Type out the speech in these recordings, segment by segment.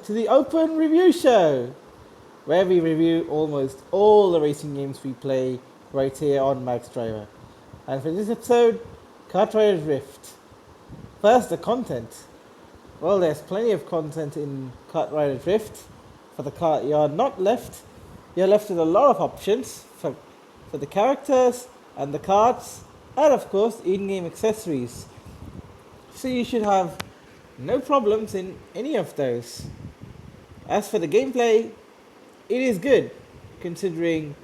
to the Open Review Show, where we review almost all the racing games we play right here on Maxdriver. And for this episode, Kartrider Drift. First, the content. Well, there's plenty of content in Kartrider Drift. For the car, you're left with a lot of options for the characters and the cards, and of course, in-game accessories. So you should have no problems in any of those. As for the gameplay, it is good, considering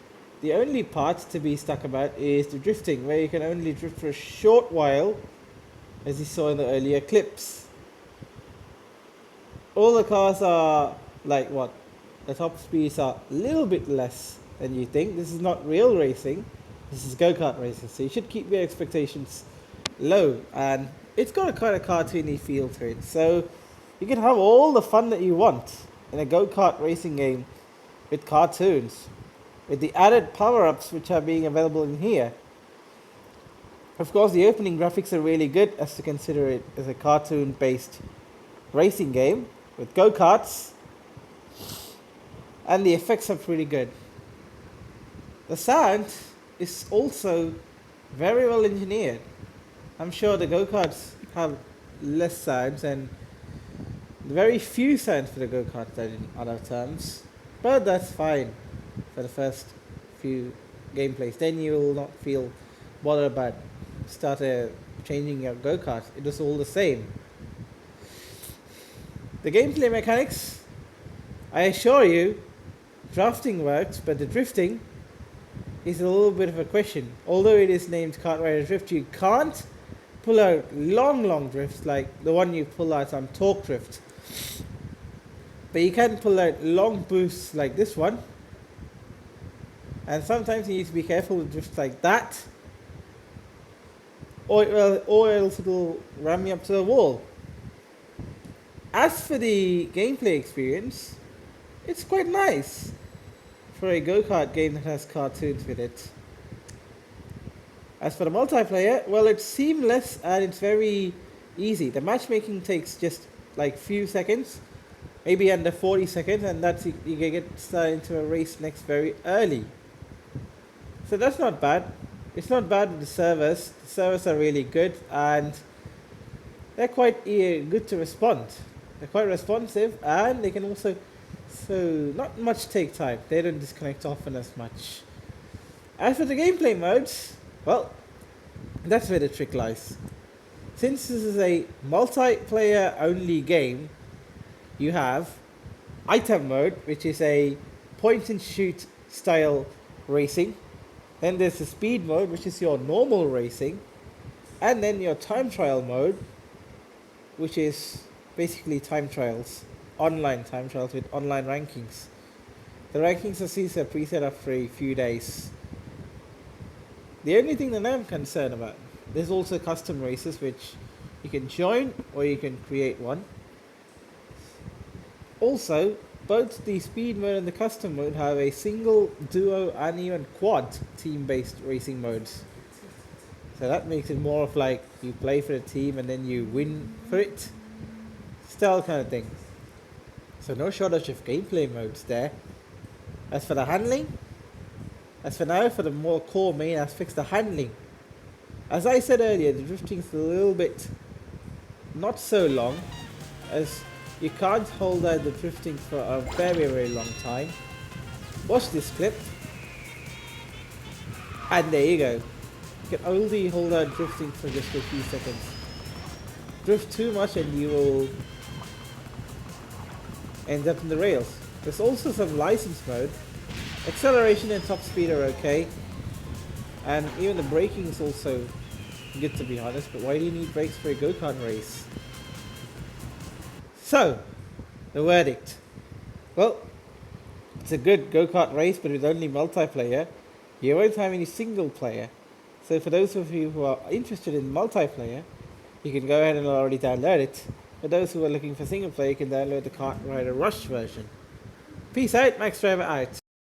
the only part to be stuck about is the drifting, where you can only drift for a short while, as you saw in the earlier clips. All the cars are like what? The top speeds are a little bit less than you think. This is not real racing, this is go-kart racing, so you should keep your expectations low, and it's got a kind of cartoony feel to it, so you can have all the fun that you want in a go-kart racing game with cartoons, with the added power-ups which are being available in here. Of course, the opening graphics are really good, as to consider it as a cartoon-based racing game with go-karts, and the effects are pretty good. The sound is also very well engineered. I'm sure the go-karts have less sounds and very few sounds for the go-karts than in other terms, but that's fine for the first few gameplays. Then you will not feel bothered about changing your go-kart. It is all the same. The gameplay mechanics, I assure you, drafting works, but the drifting is a little bit of a question. Although it is named Kartrider Drift, you can't pull out long drifts like the one you pull out on Torque Drift. But you can pull out long boosts like this one. And sometimes you need to be careful with drifts like that, or else it will ram you up to the wall. As for the gameplay experience, it's quite nice for a go-kart game that has cartoons with it. As for the multiplayer, well, it's seamless and it's very easy. The matchmaking takes just like few seconds, maybe under 40 seconds, and that's you can get started into a race next very early. So that's not bad. It's not bad with the servers. The servers are really good, and they're quite good to respond. They're quite responsive, and they can also not much take time. They don't disconnect often as much. As for the gameplay modes, well, that's where the trick lies. Since this is a multiplayer only game, you have item mode, which is a point and shoot style racing. Then there's the speed mode, which is your normal racing. And then your time trial mode, which is basically time trials, online time trials with online rankings. The rankings are preset after a few days. The only thing that I'm concerned about, there's also custom races which you can join or you can create one. Also, both the speed mode and the custom mode have a single, duo and even quad team-based racing modes. So that makes it more of like you play for a team and then you win for it style kind of thing. So no shortage of gameplay modes there. As for the handling, as for now, for the more core main aspects, the handling. As I said earlier, the drifting is a little bit not so long, as you can't hold out the drifting for a very long time. Watch this clip, and there you go. You can only hold out drifting for just a few seconds. Drift too much and you will end up in the rails. There's also some license mode. Acceleration and top speed are okay, and even the braking is also good, to be honest, but why do you need brakes for a go-kart race? So, the verdict. Well, it's a good go-kart race, but with only multiplayer. You won't have any single player. So for those of you who are interested in multiplayer, you can go ahead and already download it. For those who are looking for single player, you can download the Kartrider Rush version. Peace out, Maxdriver out.